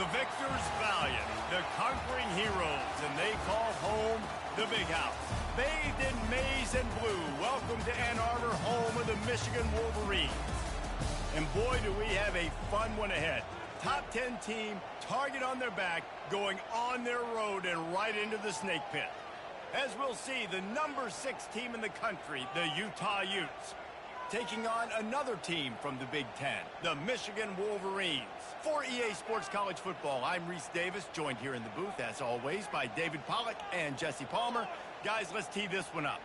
The victors valiant, the conquering heroes, and they call home the Big House. Bathed in maize and blue, welcome to Ann Arbor, home of the Michigan Wolverines. And boy, do we have a fun one ahead. Top 10 team, target on their back, going on their road and right into the snake pit. As we'll see, the number 6 team in the country, the Utah Utes, taking on another team from the Big Ten, the Michigan Wolverines. For EA Sports College Football, I'm Reese Davis, joined here in the booth, as always, by David Pollack and Jesse Palmer. Guys, let's tee this one up.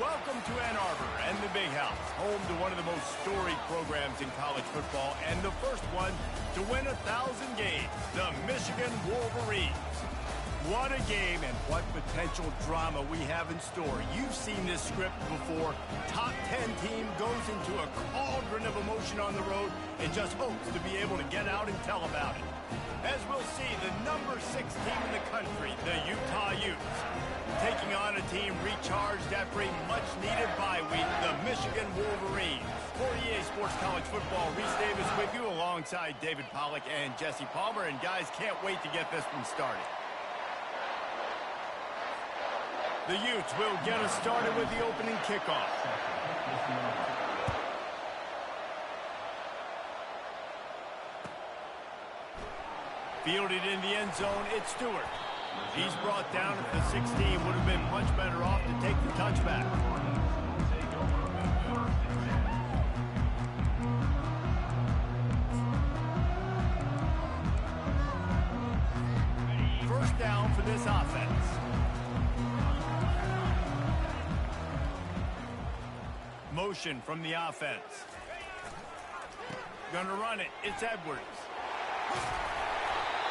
Welcome to Ann Arbor and the Big House, home to one of the most storied programs in college football and the first one to win 1,000 games, the Michigan Wolverines. What a game and what potential drama we have in store. You've seen this script before. Top 10 team goes into a cauldron of emotion on the road and just hopes to be able to get out and tell about it. As we'll see, the number 6 team in the country, the Utah Utes, taking on a team recharged after a much-needed bye week, the Michigan Wolverines. For EA Sports College Football, Reese Davis with you alongside David Pollack and Jesse Palmer. And guys, can't wait to get this one started. The Utes will get us started with the opening kickoff. Fielded in the end zone, it's Stewart. He's brought down at the 16. Would have been much better off to take the touchback. First down for this offense. Motion from the offense. Gonna run it. It's Edwards.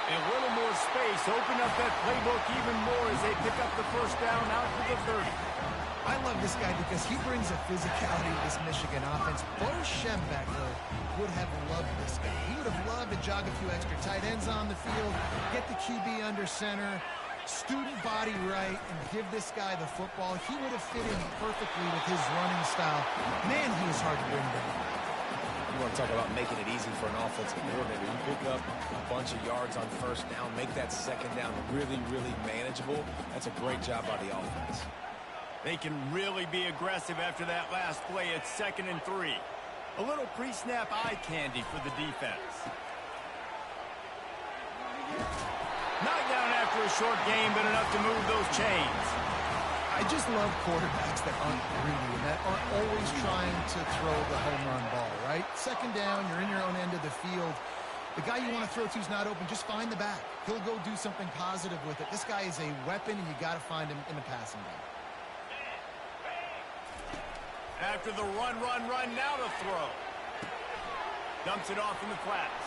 And a little more space. Open up that playbook even more as they pick up the first down out to the 30. I love this guy because he brings a physicality to this Michigan offense. Bo Schembechler would have loved this guy. He would have loved to jog a few extra tight ends on the field, get the QB under center, student body right, and give this guy the football. He would have fit in perfectly with his running style. Man, he was hard to bring down. You want to talk about making it easy for an offensive coordinator. You pick up a bunch of yards on first down, make that second down really, really manageable. That's a great job by the offense. They can really be aggressive after that last play at 2nd and 3. A little pre-snap eye candy for the defense. Knocked down after a short game, but enough to move those chains. I just love quarterbacks that aren't greedy and that aren't always trying to throw the home run ball, right? 2nd down, you're in your own end of the field. The guy you want to throw to is not open. Just find the back. He'll go do something positive with it. This guy is a weapon, and you got to find him in the passing game. After the run, now to throw. Dumps it off in the flats.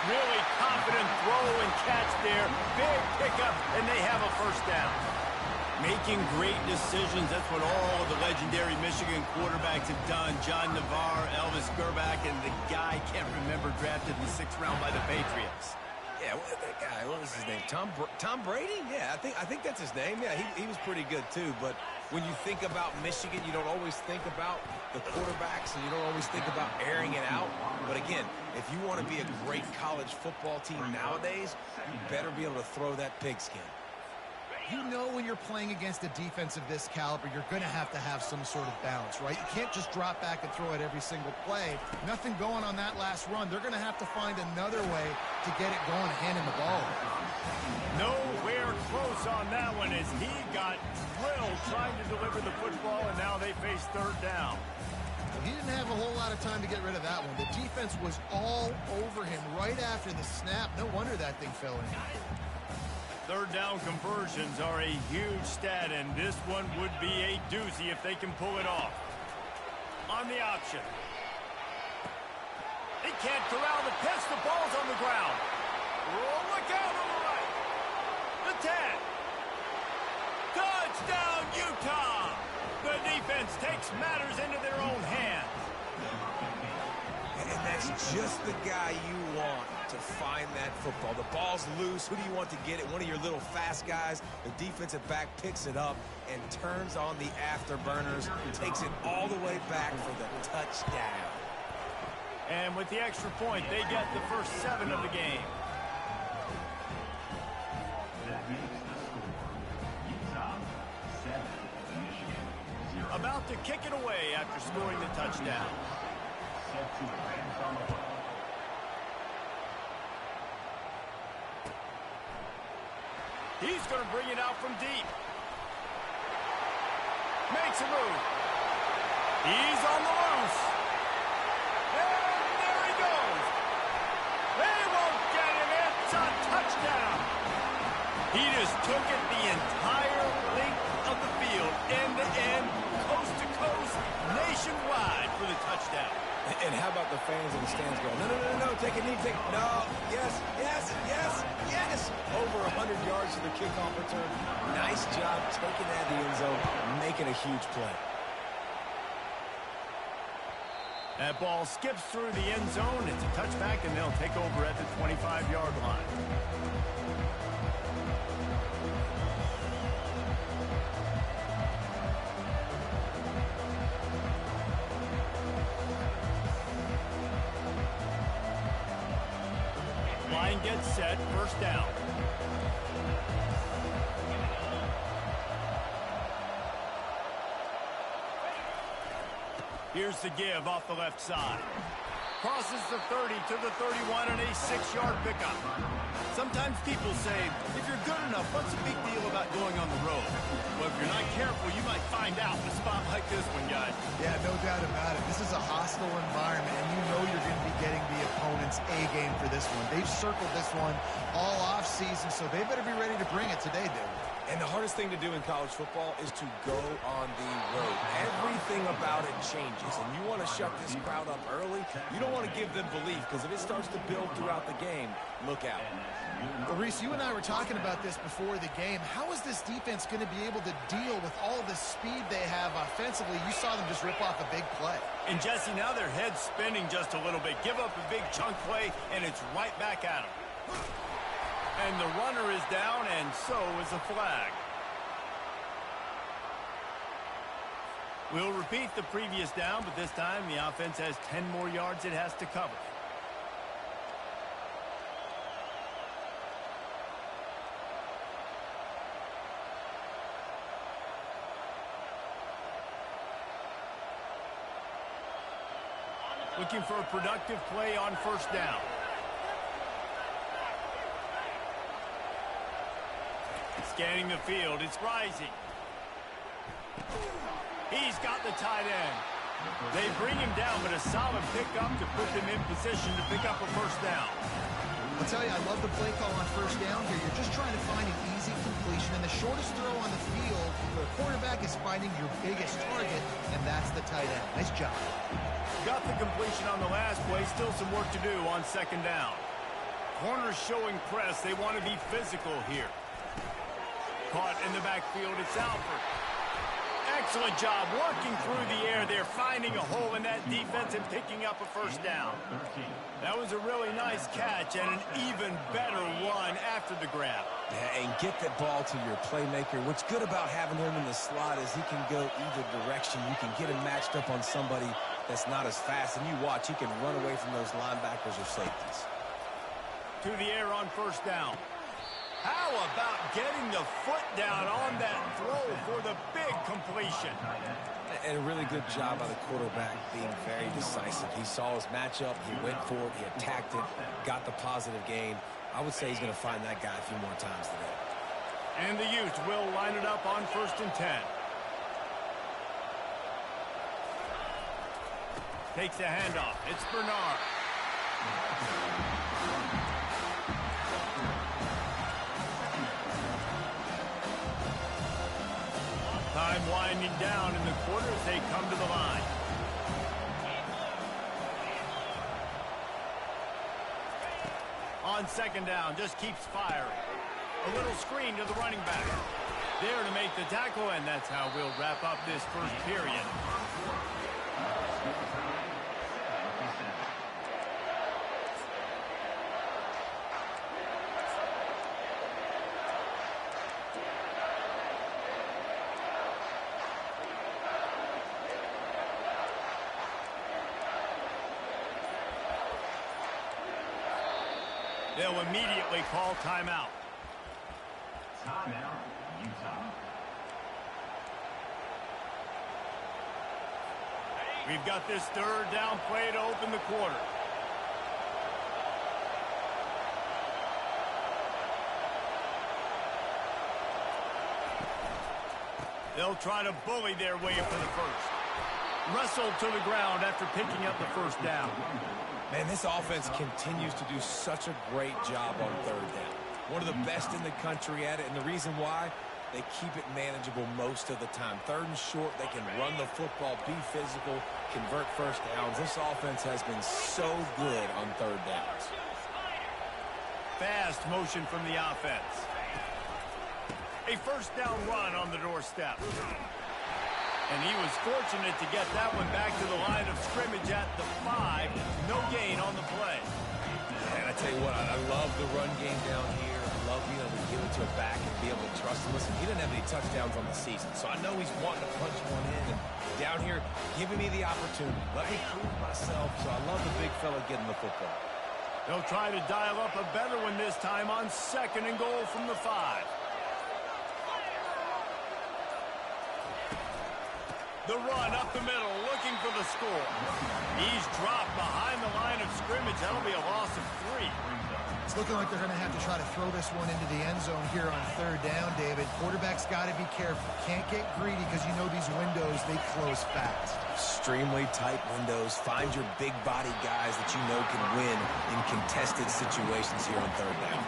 Really confident throw and catch there. Big pickup, and they have a first down. Making great decisions, that's what all of the legendary Michigan quarterbacks have done. John Navarre, Elvis Gerbach, and the guy, can't remember, drafted in the 6th round by the Patriots. Yeah, that guy, what was his name? Tom Brady? Yeah, I think that's his name. Yeah, he was pretty good too. But when you think about Michigan, you don't always think about the quarterbacks, and you don't always think about airing it out. But again, if you want to be a great college football team nowadays, you better be able to throw that pigskin. You know when you're playing against a defense of this caliber, you're going to have some sort of balance, right? You can't just drop back and throw it every single play. Nothing going on that last run. They're going to have to find another way to get it going and hand him the ball. Nowhere close on that one as he got drilled trying to deliver the football, and now they face 3rd down. He didn't have a whole lot of time to get rid of that one. The defense was all over him right after the snap. No wonder that thing fell in. 3rd down conversions are a huge stat, and this one would be a doozy if they can pull it off. On the option. They can't corral the pitch. The ball's on the ground. Oh, look out on the right. The 10. Touchdown, Utah. The defense takes matters into their own hands. And that's just the guy you want to find that football. The ball's loose. Who do you want to get it? One of your little fast guys. The defensive back picks it up and turns on the afterburners. Takes it all the way back for the touchdown. And with the extra point, they get the first 7 of the game. About to kick it away after scoring the touchdown. He's going to bring it out from deep. Makes a move. He's on the loose. And there he goes. They won't get him. It's a touchdown. He just took it the entire length of the field, end to end, coast to coast, nationwide for the touchdown. And how about the fans in the stands going, no, take a knee, no, yes. Over 100 yards to the kickoff return. Nice job taking that to the end zone, making a huge play. That ball skips through the end zone. It's a touchback, and they'll take over at the 25-yard line. Line gets set, first down. Here's the give off the left side. Crosses the 30 to the 31 and a 6-yard pickup. Sometimes people say, if you're good enough, what's the big deal about going on the road? Well, if you're not careful, you might find out in a spot like this one, guys. Yeah, no doubt about it. This is a hostile environment, and you know you're going to be getting the opponent's A-game for this one. They've circled this one all off-season, so they better be ready to bring it today, dude. And the hardest thing to do in college football is to go on the road. Everything about it changes, and you want to shut this crowd up early. You don't want to give them belief, because if it starts to build throughout the game, look out. Well, Reese, you and I were talking about this before the game. How is this defense going to be able to deal with all the speed they have offensively? You saw them just rip off a big play. And, Jesse, now their head's spinning just a little bit. Give up a big chunk play, and it's right back at them. And the runner is down, and so is a flag. We'll repeat the previous down, but this time the offense has 10 more yards it has to cover. Looking for a productive play on first down. Scanning the field, it's rising. He's got the tight end. They bring him down, but a solid pickup to put them in position to pick up a first down. I'll tell you, I love the play call on first down here. You're just trying to find an easy completion, and the shortest throw on the field where a quarterback is finding your biggest target, and that's the tight end. Nice job. Got the completion on the last play. Still some work to do on second down. Corners showing press. They want to be physical here. Caught in the backfield, it's Alford. Excellent job working through the air there, finding a hole in that defense and picking up a first down. That was a really nice catch and an even better run after the grab. Yeah, and get that ball to your playmaker. What's good about having him in the slot is he can go either direction. You can get him matched up on somebody that's not as fast, and you watch, he can run away from those linebackers or safeties. To the air on first down. How about getting the foot down on that throw for the big completion? And a really good job by the quarterback being very decisive. He saw his matchup, he went for it, he attacked it, got the positive gain. I would say he's going to find that guy a few more times today. And the Utes will line it up on 1st and 10. Takes the handoff. It's Bernard. Time winding down in the quarter as they come to the line. On second down, just keeps firing. A little screen to the running back. There to make the tackle, and that's how we'll wrap up this first period. They'll immediately call timeout. Timeout, Utah. We've got this third down play to open the quarter. They'll try to bully their way up to the first. Wrestled to the ground after picking up the first down. Man, this offense continues to do such a great job on third down. One of the best in the country at it, and the reason why, they keep it manageable most of the time. Third and short, they can run the football, be physical, convert first downs. This offense has been so good on third downs. Fast motion from the offense. A first down run on the doorstep. And he was fortunate to get that one back to the line of scrimmage at the 5. No gain on the play. And I tell you what, I love the run game down here. I love being able to give it to a back and be able to trust him. Listen, he doesn't have any touchdowns on the season, so I know he's wanting to punch one in. And down here, giving me the opportunity. Let me prove myself, so I love the big fella getting the football. They'll try to dial up a better one this time on 2nd and goal from the 5. The run up the middle, looking for the score. He's dropped behind the line of scrimmage. That'll be a loss of 3. It's looking like they're going to have to try to throw this one into the end zone here on third down, David. Quarterback's got to be careful. Can't get greedy because you know these windows, they close fast. Extremely tight windows. Find your big body guys that you know can win in contested situations here on third down.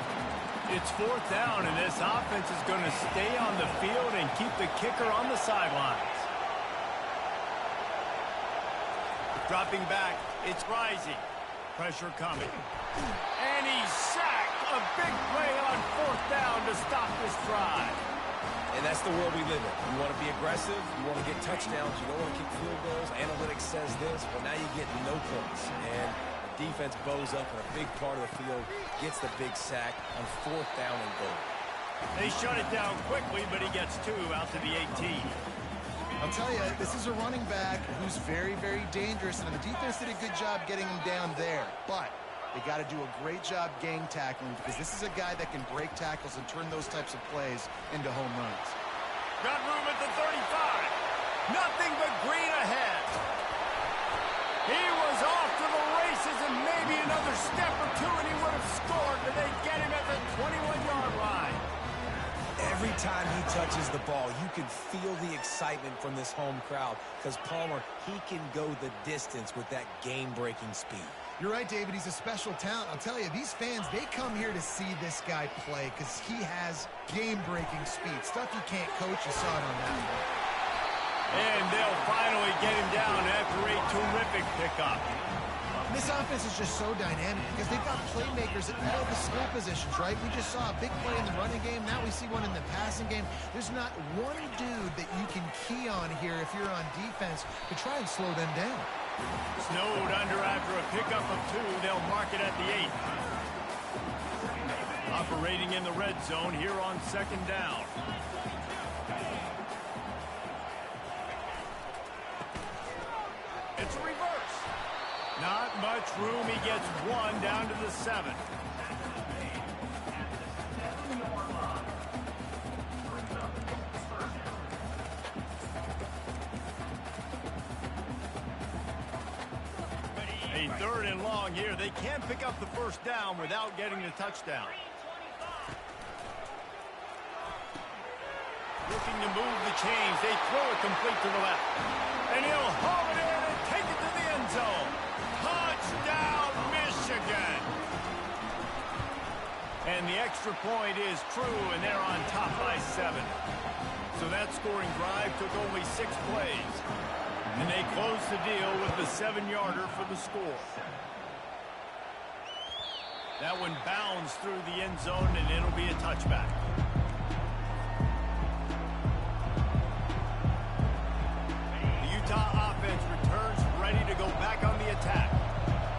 It's fourth down, and this offense is going to stay on the field and keep the kicker on the sidelines. Dropping back, it's Rising. Pressure coming. And he's sacked. A big play on fourth down to stop this drive. And that's the world we live in. You want to be aggressive. You want to get touchdowns. You don't want to kick field goals. Analytics says this, but now you get no points. And the defense bows up in a big part of the field, gets the big sack on fourth down and goal. They shut it down quickly, but he gets 2 out to the 18. I'll tell you, this is a running back who's very, very dangerous, and the defense did a good job getting him down there. But they got to do a great job gang tackling, because this is a guy that can break tackles and turn those types of plays into home runs. Got room at the 35. Nothing but green ahead. He was off to the races, and maybe another step or two, and he would have scored, but they get him at the 21-yard line. Every time he touches the ball, you can feel the excitement from this home crowd, because Palmer, he can go the distance with that game-breaking speed. You're right, David. He's a special talent. I'll tell you, these fans, they come here to see this guy play because he has game-breaking speed. Stuff you can't coach. You saw it on that one. And they'll finally get him down after a terrific pickup. This offense is just so dynamic because they've got playmakers at all the skill positions, right? We just saw a big play in the running game. Now we see one in the passing game. There's not one dude that you can key on here if you're on defense to try and slow them down. Snowed under after a pickup of 2. They'll mark it at the 8. Operating in the red zone here on second down. It's a reverse. Not much room. He gets 1 down to the 7. A 3rd and long here. They can't pick up the first down without getting the touchdown. Looking to move the chains. They throw it complete to the left. And he'll haul it in and take it to the end zone. Touchdown, Michigan. And the extra point is true, and they're on top by 7. So that scoring drive took only 6 plays. And they close the deal with the 7-yarder for the score. That one bounds through the end zone, and it'll be a touchback. The Utah offense returns ready to go back on the attack.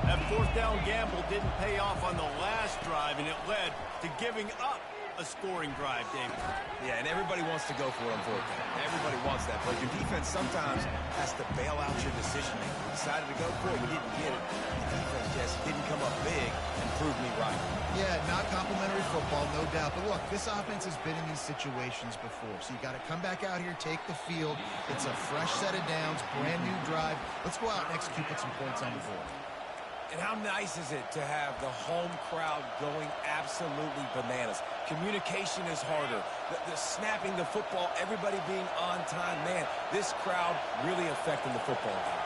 That fourth down gamble didn't pay off on the last drive, and it led to giving up a scoring drive, David. Yeah, and everybody wants to go for it on fourth down. Everybody wants that, but your defense sometimes has to bail out your decision-making. We decided to go for it. We didn't get it. The defense just didn't come up big and prove me right. Yeah, not complimentary football, no doubt. But look, this offense has been in these situations before. So you got to come back out here, take the field. It's a fresh set of downs, brand new drive. Let's go out and execute, put some points on the board. And how nice is it to have the home crowd going absolutely bananas? Communication is harder. The snapping the football, everybody being on time. Man, this crowd really affecting the football game.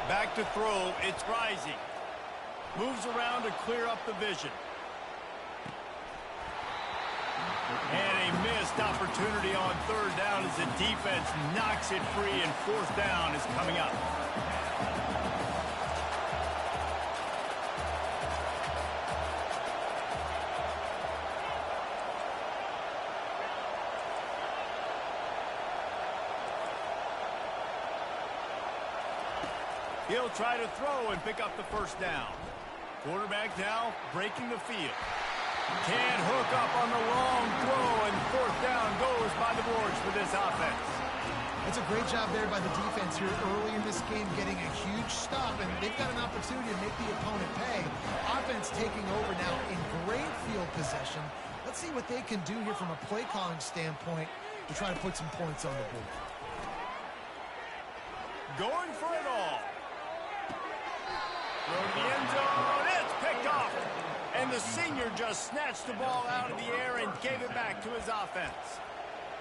Back to throw. It's Rising. Moves around to clear up the vision. And a missed opportunity on 3rd down as the defense knocks it free, and 4th down is coming up. He'll try to throw and pick up the first down. Quarterback now breaking the field. Can't hook up on the long throw, and 4th down goes by the boards for this offense. It's a great job there by the defense here early in this game, getting a huge stop, and they've got an opportunity to make the opponent pay. Offense taking over now in great field possession. Let's see what they can do here from a play calling standpoint to try to put some points on the board. Going for it all. Throw to the end zone. It's picked off. And the senior just snatched the ball out of the air and gave it back to his offense.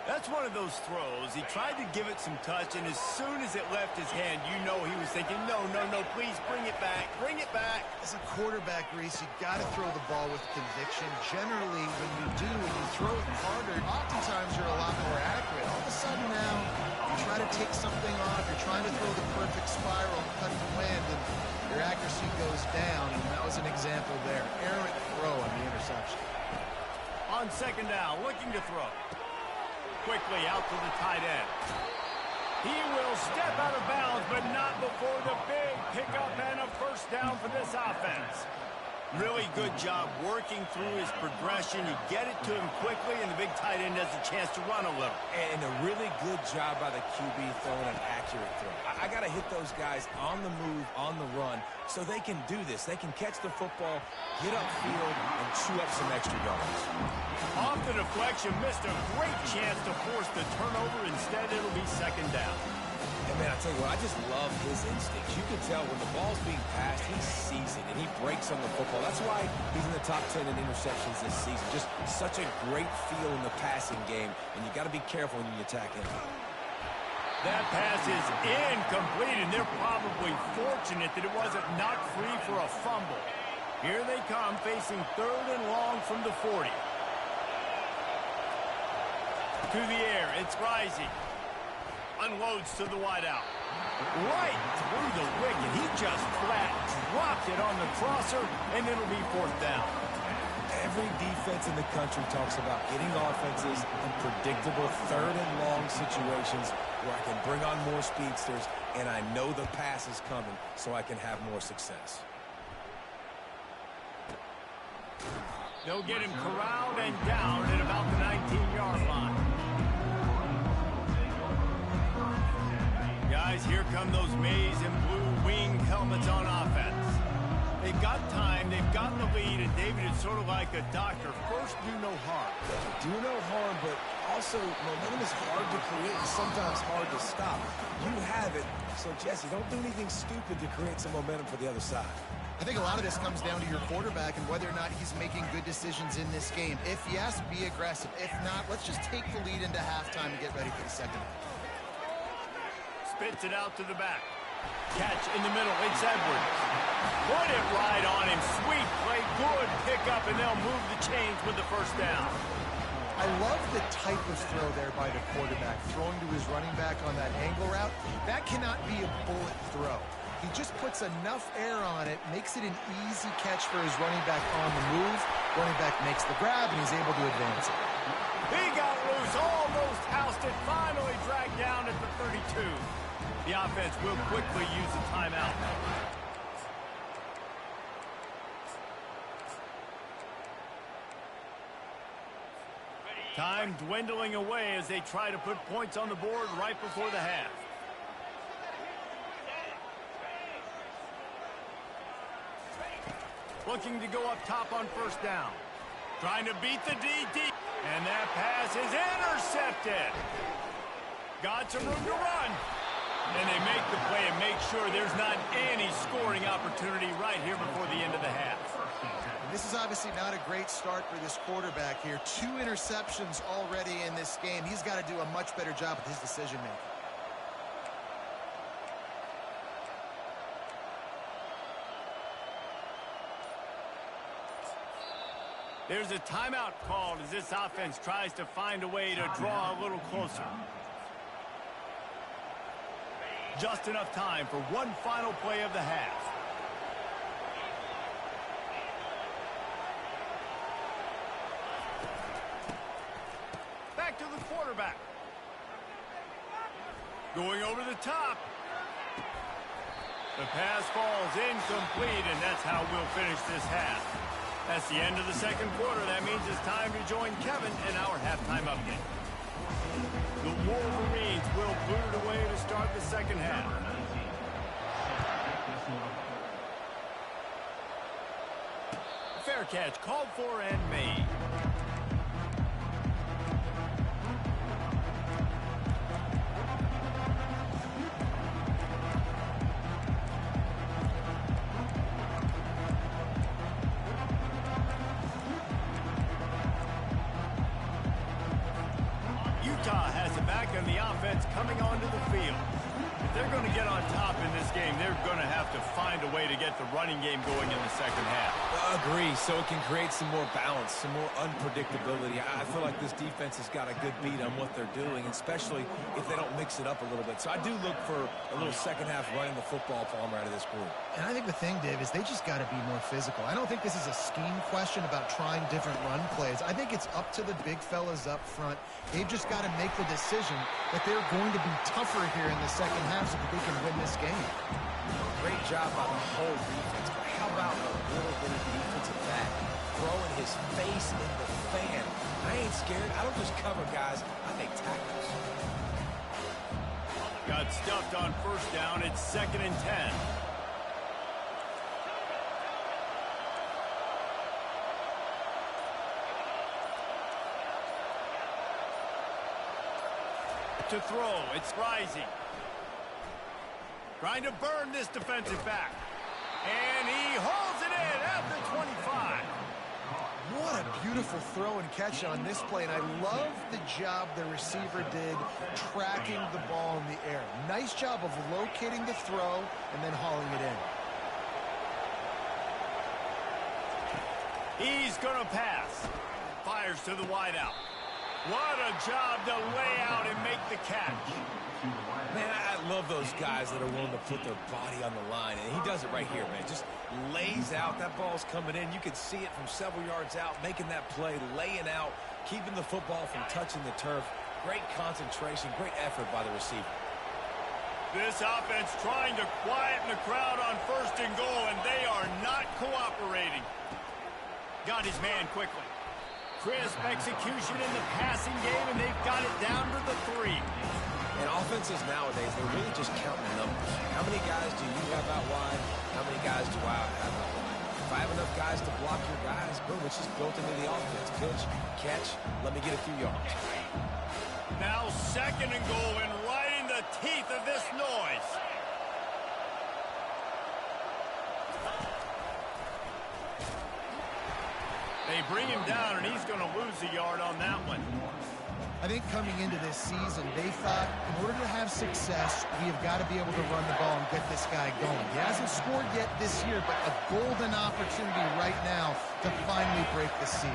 That's one of those throws. He tried to give it some touch, and as soon as it left his hand, you know he was thinking, no, no, no, please bring it back. Bring it back. As a quarterback, Reese, you got to throw the ball with conviction. Generally, when you do, when you throw it harder, oftentimes you're a lot more accurate. All of a sudden now, you try to take something off, you're trying to throw the perfect spiral and cut the wind, and your accuracy goes down, and that was an example there. Errant throw on the interception. On second down, looking to throw. Quickly out to the tight end. He will step out of bounds, but not before the big pickup and a first down for this offense. Really good job working through his progression. You get it to him quickly, and the big tight end has a chance to run a little. And a really good job by the QB throwing an accurate throw. I got to hit those guys on the move, on the run, so they can do this. They can catch the football, get upfield, and chew up some extra yards. Off the deflection, missed a great chance to force the turnover. Instead, it'll be second down. And, man, I tell you what, I just love his instincts. You can tell when the ball's being passed, he sees it, and he breaks on the football. That's why he's in the top 10 in interceptions this season. Just such a great feel in the passing game, and you got to be careful when you attack him. That pass is incomplete, and they're probably fortunate that it wasn't knocked free for a fumble. Here they come, facing third and long from the 40. To the air, it's rising. Unloads to the wideout. Right through the wicket. He just flat dropped it on the crosser, and it'll be fourth down. Every defense in the country talks about getting offenses in predictable third and long situations where I can bring on more speedsters, and I know the pass is coming, so I can have more success. They'll get him corralled and down at about the 19-yard line. Guys, here come those maize and blue winged helmets on offense. They've got time, they've gotten the lead, and David is sort of like a doctor. First, do no harm. Do no harm, but also momentum is hard to create and sometimes hard to stop. You have it, so Jesse, don't do anything stupid to create some momentum for the other side. I think a lot of this comes down to your quarterback and whether or not he's making good decisions in this game. If yes, be aggressive. If not, let's just take the lead into halftime and get ready for the second half. Spits it out to the back. Catch in the middle. It's Edwards. Put it right on him. Sweet play. Good pickup, and they'll move the chains with the first down. I love the type of throw there by the quarterback, throwing to his running back on that angle route. That cannot be a bullet throw. He just puts enough air on it, makes it an easy catch for his running back on the move. Running back makes the grab, and he's able to advance it. He got loose, almost housed it, finally dragged down at the 32. The offense will quickly use the timeout. Time dwindling away as they try to put points on the board right before the half. Looking to go up top on first down. Trying to beat the DD. And that pass is intercepted. Got some room to run. And they make the play and make sure there's not any scoring opportunity right here before the end of the half. This is obviously not a great start for this quarterback here. 2 interceptions already in this game. He's got to do a much better job with his decision-making. There's a timeout called as this offense tries to find a way to draw a little closer. Just enough time for one final play of the half. Back to the quarterback. Going over the top. The pass falls incomplete, and that's how we'll finish this half. That's the end of the second quarter. That means it's time to join Kevin in our halftime update. The Wolverines will boot it away to start the second half. Fair catch called for and made. Utah offense coming onto the field. If they're going to get on top in this game, they're going to have to find a way to get the running game going in the second half. Agree, so it can create some more balance, some more unpredictability. I feel like this defense has got a good beat on what they're doing, especially if they don't mix it up a little bit. So I do look for a little second half running the football Palmer out of this group. And I think the thing, Dave, is they just got to be more physical. I don't think this is a scheme question about trying different run plays. I think it's up to the big fellas up front. They've just got to make the decision that they're going to be tougher here in the second half so that they can win this game. Great job by the whole defense, but how about a little bit of defensive back throwing his face in the fan? I ain't scared. I don't just cover guys. I make tackles. Got stuffed on first down. It's 2nd and 10. To throw, it's rising. Trying to burn this defensive back. And he holds it in at the 25. What a beautiful throw and catch on this play, and I love the job the receiver did tracking the ball in the air. Nice job of locating the throw and then hauling it in. He's going to pass. Fires to the wideout. What a job to lay out and make the catch. Man, I love those guys that are willing to put their body on the line, and he does it right here, man. Just lays out. That ball's coming in. You can see it from several yards out, making that play, laying out, keeping the football from touching the turf. Great concentration, great effort by the receiver. This offense trying to quieten the crowd on 1st and goal, and they are not cooperating. Got his man quickly. Crisp execution in the passing game, and they've got it down to the 3. And offenses nowadays, they're really just counting numbers. How many guys do you have out wide? How many guys do I have out wide? If I have enough guys to block your guys, boom, it's just built into the offense. Pitch, catch, let me get a few yards. Now 2nd and goal, and right in the teeth of this noise. They bring him down, and he's going to lose a yard on that one. I think coming into this season, they thought in order to have success, we have got to be able to run the ball and get this guy going. He hasn't scored yet this year, but a golden opportunity right now to finally break the seal.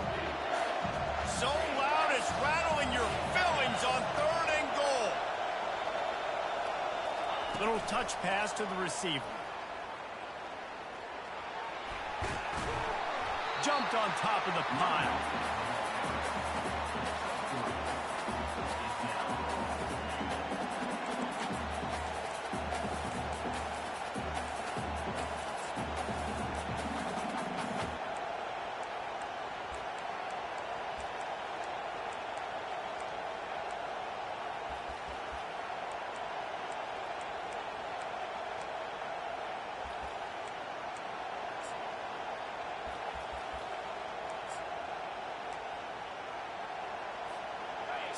So loud it's rattling your fillings on 3rd and goal. Little touch pass to the receiver. Jumped on top of the pile.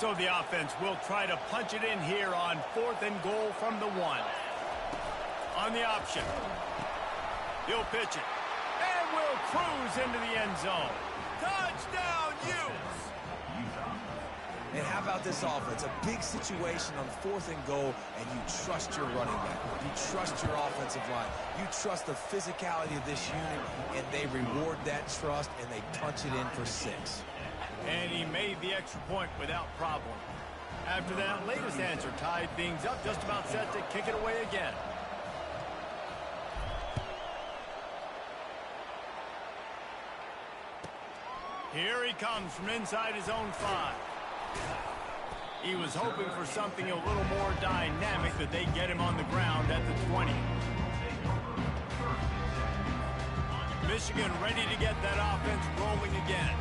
So the offense will try to punch it in here on 4th and goal from the 1. On the option. He'll pitch it. And will cruise into the end zone. Touchdown, Utes! And how about this offense? A big situation on 4th and goal, and you trust your running back. You trust your offensive line. You trust the physicality of this unit, and they reward that trust, and they punch it in for 6. And he made the extra point without problem. After that latest answer tied things up, just about set to kick it away again. Here he comes from inside his own 5. He was hoping for something a little more dynamic, but they get him on the ground at the 20. Michigan ready to get that offense rolling again.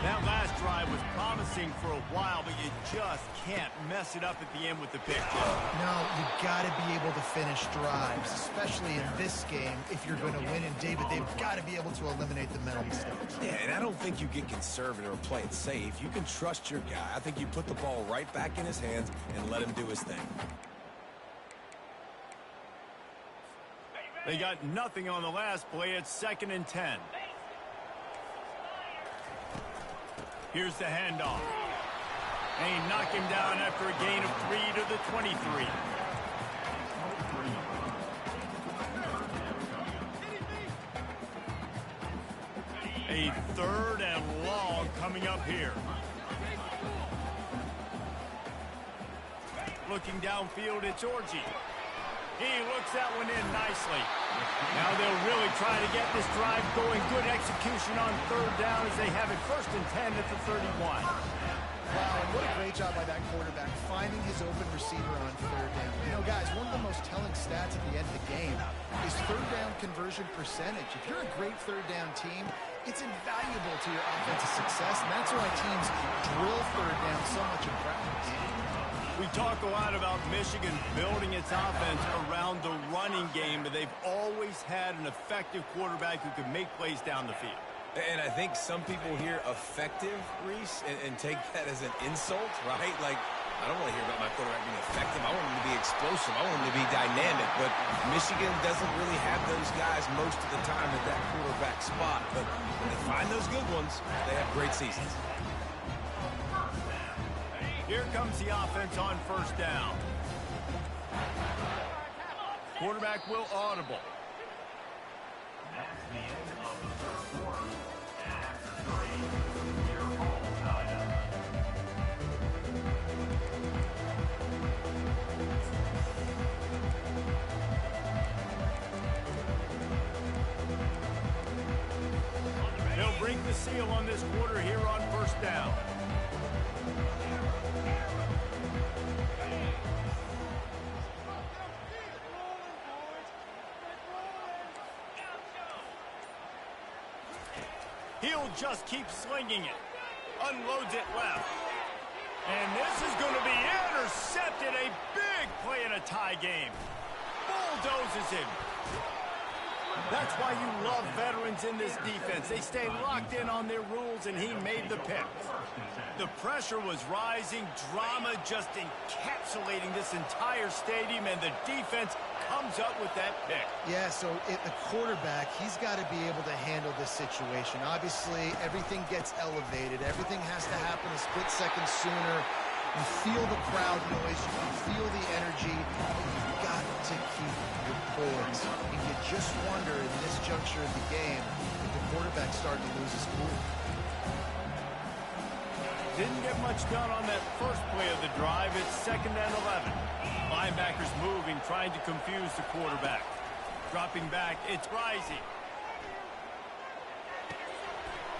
That last drive was promising for a while, but you just can't mess it up at the end with the pick. No, you got to be able to finish drives, especially in this game. If you're going to win, and David, they've got to be able to eliminate the mental mistakes. Yeah, and I don't think you get conservative or play it safe. You can trust your guy. I think you put the ball right back in his hands and let him do his thing. They got nothing on the last play. It's 2nd and 10. Here's the handoff. And he knocked him down after a gain of 3 to the 23. A 3rd and long coming up here. Looking downfield, it's Orji. He looks that one in nicely. Now they'll really try to get this drive going. Good execution on 3rd down as they have it 1st and 10 at the 31. Wow, and what a great job by that quarterback, finding his open receiver on 3rd down. You know, guys, one of the most telling stats at the end of the game is 3rd down conversion percentage. If you're a great 3rd down team, it's invaluable to your offensive success, and that's why teams drill 3rd down so much in practice. We talk a lot about Michigan building its offense around the running game, but they've always had an effective quarterback who can make plays down the field. And I think some people hear effective, Reese, and take that as an insult, right? Like, I don't want to hear about my quarterback being effective. I want him to be explosive. I want him to be dynamic. But Michigan doesn't really have those guys most of the time at that quarterback spot. But when they find those good ones, they have great seasons. Here comes the offense on 1st down. Quarterback will audible. That's the end of the 1st quarter. And after 3, your ball time. They'll break the seal on this quarter here on 1st down. He'll just keep slinging it. Unloads it left. And this is going to be intercepted. A big play in a tie game. Bulldozes him. That's why you love veterans in this defense. They stay locked in on their rules, and he made the pick. The pressure was rising. Drama just encapsulating this entire stadium, and the defense comes up with that pick. Yeah, so the quarterback, he's got to be able to handle this situation. Obviously, everything gets elevated. Everything has to happen a split second sooner. You feel the crowd noise. You can feel the energy. You've got to keep your poise. And you just wonder in this juncture of the game if the quarterback's starting to lose his cool. Didn't get much done on that first play of the drive. It's 2nd and 11. Linebackers moving, trying to confuse the quarterback. Dropping back, it's rising.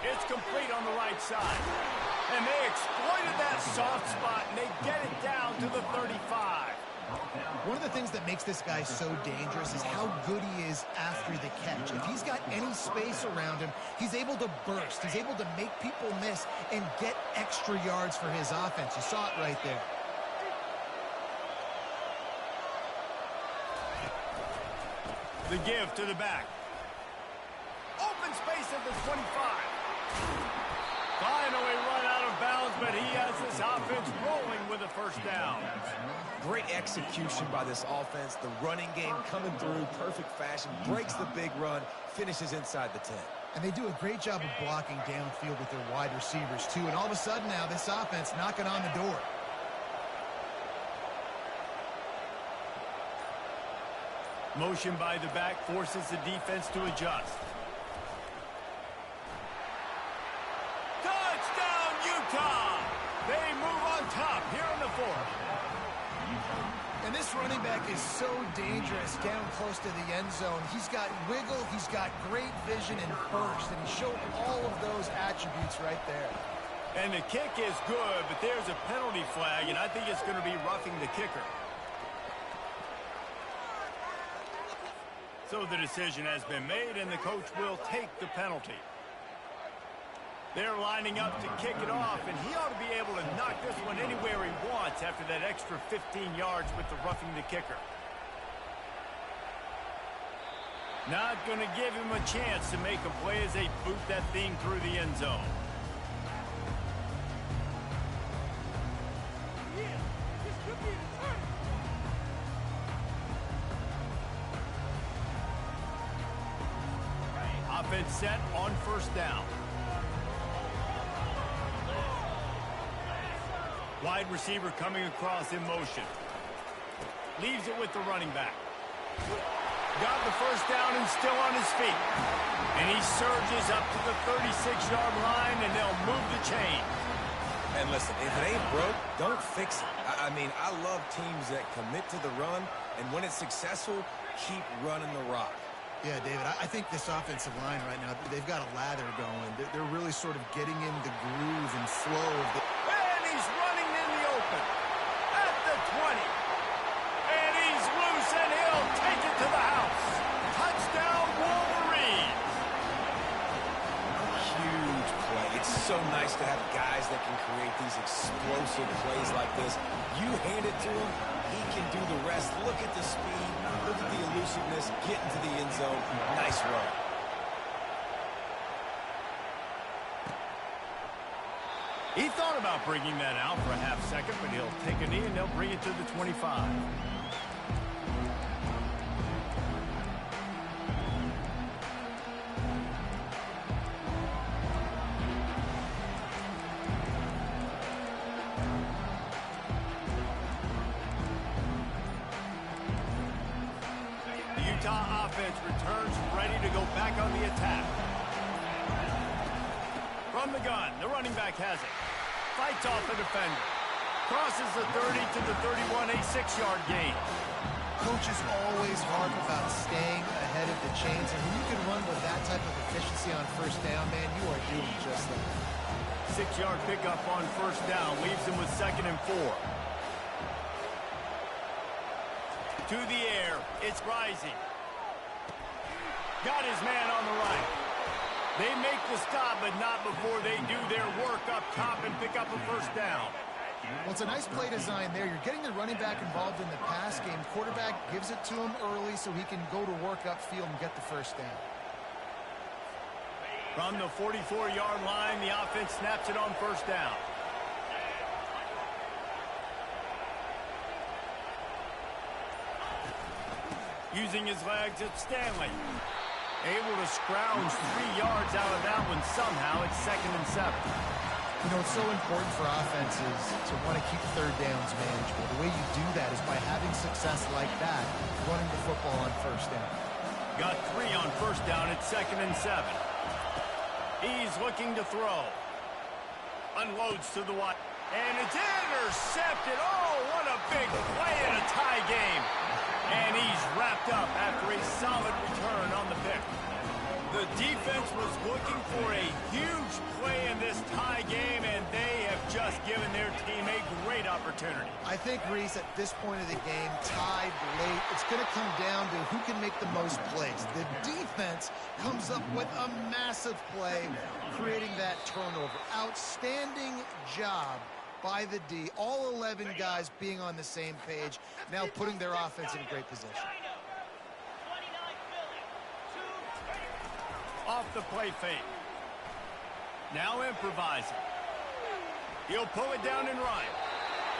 It's complete on the right side. And they exploited that soft spot, and they get it down to the 35. One of the things that makes this guy so dangerous is how good he is after the catch. If he's got any space around him, he's able to burst. He's able to make people miss and get extra yards for his offense. You saw it right there. The give to the back. Open space at the 25. Finally run out of bounds, but he has this offense rolling with a 1st down. Great execution by this offense. The running game coming through, perfect fashion, breaks the big run, finishes inside the 10. And they do a great job of blocking downfield with their wide receivers, too. And all of a sudden now, this offense knocking on the door. Motion by the back forces the defense to adjust. Touchdown, Utah! They move on top here in the 4th. And this running back is so dangerous down close to the end zone. He's got wiggle, he's got great vision and burst, and he showed all of those attributes right there. And the kick is good, but there's a penalty flag, and I think it's going to be roughing the kicker. So the decision has been made, and the coach will take the penalty. They're lining up to kick it off, and he ought to be able to knock this one anywhere he wants after that extra 15 yards with the roughing the kicker. Not going to give him a chance to make a play as they boot that thing through the end zone. Offense set on 1st down. Wide receiver coming across in motion. Leaves it with the running back. Got the first down and still on his feet. And he surges up to the 36-yard line, and they'll move the chain. And listen, if it ain't broke, don't fix it. I mean, I love teams that commit to the run, and when it's successful, keep running the rock. Yeah, David, I think this offensive line right now, they've got a lather going. They're really sort of getting in the groove and flow of the... And he's running in the open at the 20. And he's loose, and he'll take it to the house. Touchdown, Wolverines. Huge play. It's so nice to have guys that can create these explosive plays like this. You hand it to him, he can do the rest. Look at the speed. Look at the elusiveness. Get into the end zone. Nice run. He thought about bringing that out for a half second, but he'll take a knee and they'll bring it to the 25. Ncaa offense returns ready to go back on the attack. From the gun, the running back has it. Fights off the defender. Crosses the 30 to the 31, a 6-yard gain. Coach is always hard about staying ahead of the chains, and when you can run with that type of efficiency on first down, man, you are doing just that. 6-yard pickup on first down leaves him with 2nd and 4. To the air, it's rising. Got his man on the right. They make the stop, but not before they do their work up top and pick up a first down. Well, it's a nice play design there. You're getting the running back involved in the pass game. Quarterback gives it to him early so he can go to work upfield and get the first down. From the 44-yard line, the offense snaps it on first down. Using his legs, it's Stanley. Able to scrounge 3 yards out of that one somehow. It's 2nd and 7. You know, it's so important for offenses to want to keep third downs manageable. The way you do that is by having success like that, running the football on first down. Got 3 on first down. It's 2nd and 7. He's looking to throw. Unloads to the wide. And it's intercepted. Oh, what a big play in a tie game. And he's wrapped up after a solid return on the pick. The defense was looking for a huge play in this tie game, and they have just given their team a great opportunity. I think, Reese, at this point of the game, tied late, it's going to come down to who can make the most plays. The defense comes up with a massive play, creating that turnover. Outstanding job by the D. All 11 guys being on the same page, now putting their offense in a great position. Off the play fake. Now improvising. He'll pull it down and run.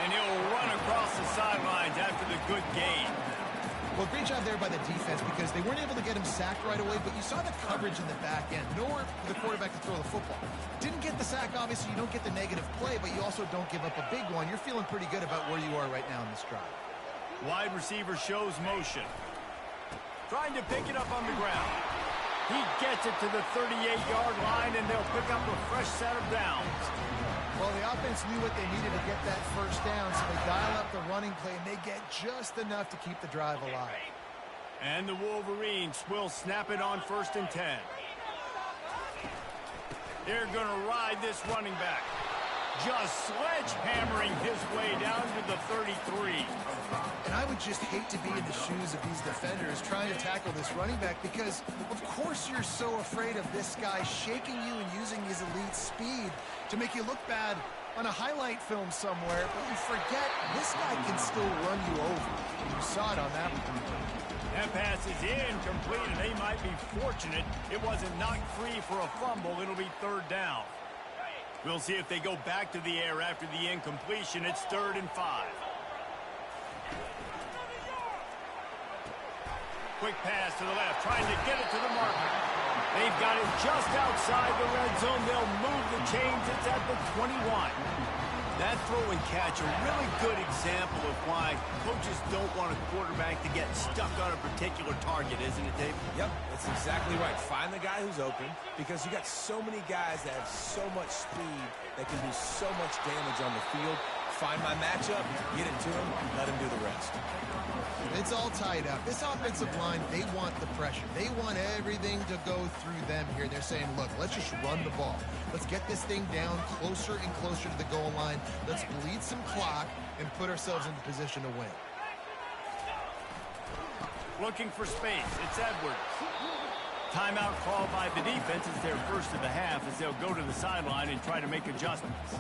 And he'll run across the sidelines after the good gain. Well, great job there by the defense because they weren't able to get him sacked right away, but you saw the coverage in the back end. Nowhere for the quarterback to throw the football. Didn't get the sack, obviously. You don't get the negative play, but you also don't give up a big one. You're feeling pretty good about where you are right now in this drive. Wide receiver shows motion. Trying to pick it up on the ground. He gets it to the 38-yard line, and they'll pick up a fresh set of downs. Well, the offense knew what they needed to get that first down, so they dial up the running play, and they get just enough to keep the drive alive. And the Wolverines will snap it on 1st and 10. They're going to ride this running back. Just sledgehammering his way down to the 33. And I would just hate to be in the shoes of these defenders trying to tackle this running back because, of course, you're so afraid of this guy shaking you and using his elite speed to make you look bad on a highlight film somewhere, but you forget this guy can still run you over. You saw it on that one. That pass is incomplete, and they might be fortunate it wasn't knocked free for a fumble. It'll be 3rd down. We'll see if they go back to the air after the incompletion. It's 3rd and 5. Quick pass to the left, trying to get it to the marker. They've got it just outside the red zone. They'll move the chains. It's at the 21. That throw and catch, a really good example of why coaches don't want a quarterback to get stuck on a particular target, isn't it, Dave? Yep, that's exactly right. Find the guy who's open, because you got so many guys that have so much speed that can do so much damage on the field. Find my matchup, get it to him, let him do the rest. It's all tied up. This offensive line, they want the pressure. They want everything to go through them here. They're saying, look, let's just run the ball. Let's get this thing down closer and closer to the goal line. Let's bleed some clock and put ourselves into position to win. Looking for space. It's Edwards. Timeout called by the defense. It's their first of the half as they'll go to the sideline and try to make adjustments.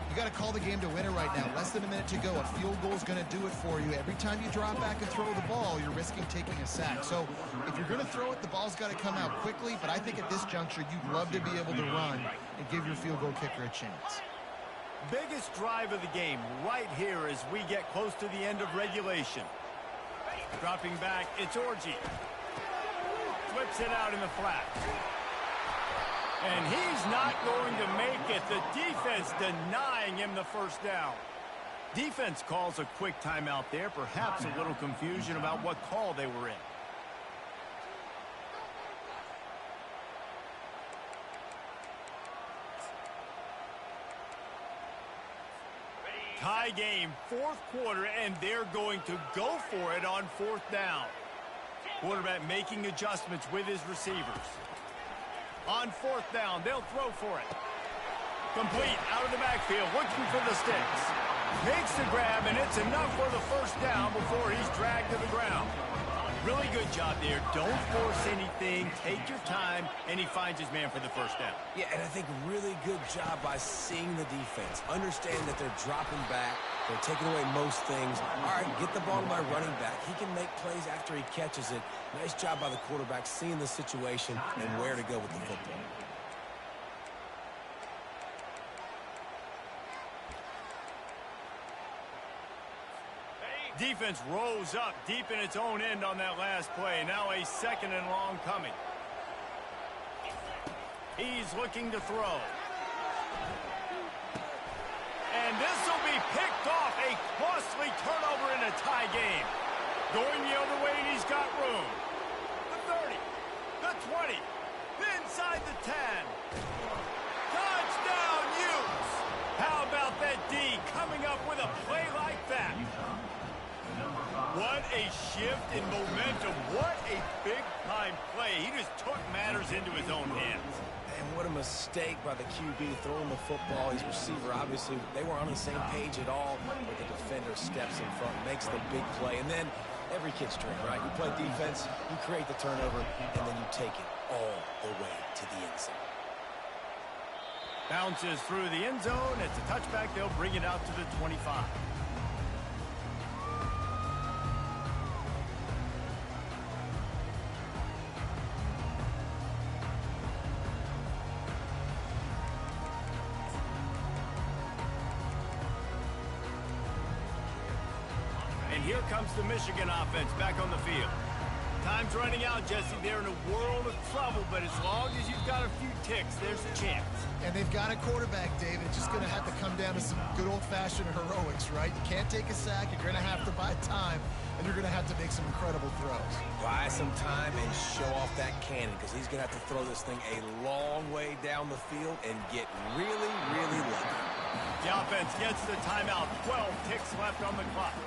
You got to call the game to win it right now. Less than a minute to go. A field goal is going to do it for you. Every time you drop back and throw the ball, you're risking taking a sack. So if you're going to throw it, the ball's got to come out quickly. But I think at this juncture, you'd love to be able to run and give your field goal kicker a chance. Biggest drive of the game right here as we get close to the end of regulation. Dropping back, it's Orji. Flips it out in the flat. And he's not going to make it. The defense denying him the first down. Defense calls a quick timeout there. Perhaps a little confusion about what call they were in. Tie game, fourth quarter, and they're going to go for it on fourth down. Quarterback making adjustments with his receivers. On fourth down, they'll throw for it. Complete out of the backfield, looking for the sticks. Makes the grab, and it's enough for the first down before he's dragged to the ground. Really good job there. Don't force anything. Take your time, and he finds his man for the first down. Yeah, and I think really good job by seeing the defense. Understand that they're dropping back. They're taking away most things. All right, get the ball to my running back. He can make plays after he catches it. Nice job by the quarterback seeing the situation and where to go with the football. Defense rose up deep in its own end on that last play. Now a second and long coming. He's looking to throw. And this will be picked off. A costly turnover in a tie game. Going the other way, and he's got room. The 30, the 20, inside the 10. Touchdown, Utes! How about that D coming up with a play like that? What a shift in momentum. What a big-time play. He just took matters into his own hands. And what a mistake by the QB throwing the football. His receiver, obviously, they were on the same page at all, but the defender steps in front, makes the big play. And then every kid's dream, right? You play defense, you create the turnover, and then you take it all the way to the end zone. Bounces through the end zone. It's a touchback. They'll bring it out to the 25. Here comes the Michigan offense back on the field. Time's running out, Jesse. They're in a world of trouble, but as long as you've got a few ticks, there's a chance. And they've got a quarterback, David. It's just going to have to come down to some good old-fashioned heroics, right? You can't take a sack. You're going to have to buy time, and you're going to have to make some incredible throws. Buy some time and show off that cannon, because he's going to have to throw this thing a long way down the field and get really, really lucky. The offense gets the timeout. 12 ticks left on the clock.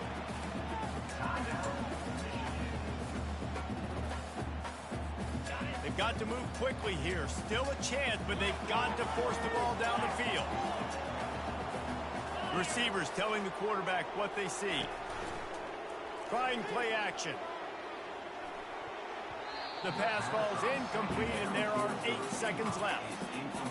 They've got to move quickly here. Still a chance, but they've got to force the ball down the field. Receivers telling the quarterback what they see. Trying play action. The pass falls incomplete, and there are 8 seconds left.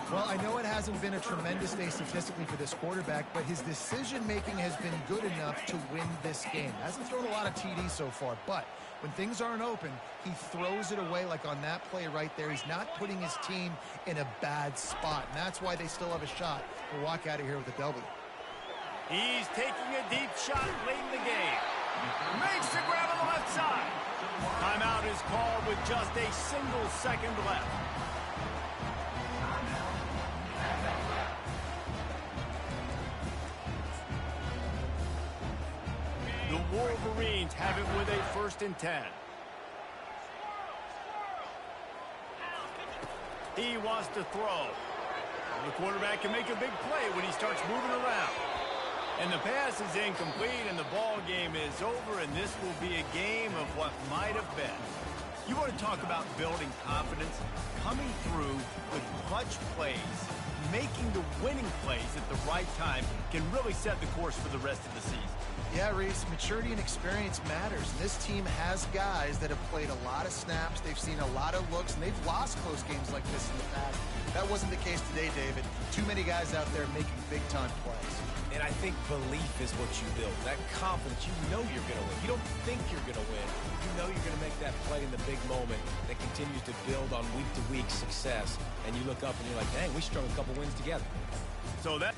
Well, I know it hasn't been a tremendous day statistically for this quarterback, but his decision-making has been good enough to win this game. Hasn't thrown a lot of TDs so far, but when things aren't open, he throws it away like on that play right there. He's not putting his team in a bad spot, and that's why they still have a shot to walk out of here with a W. He's taking a deep shot late in the game. Makes the grab on the left side. Timeout is called with just a single second left. The Wolverines have it with a 1st and 10. He wants to throw. The quarterback can make a big play when he starts moving around. And the pass is incomplete, and the ball game is over, and this will be a game of what might have been. You want to talk about building confidence? Coming through with clutch plays, making the winning plays at the right time can really set the course for the rest of the season. Yeah, Reese, maturity and experience matters. And this team has guys that have played a lot of snaps. They've seen a lot of looks, and they've lost close games like this in the past. That wasn't the case today, David. Too many guys out there making big-time plays. And I think belief is what you build. That confidence, you know you're going to win. You don't think you're going to win. You know you're going to make that play in the big moment that continues to build on week-to-week success. And you look up and you're like, dang, we strung a couple wins together. So that...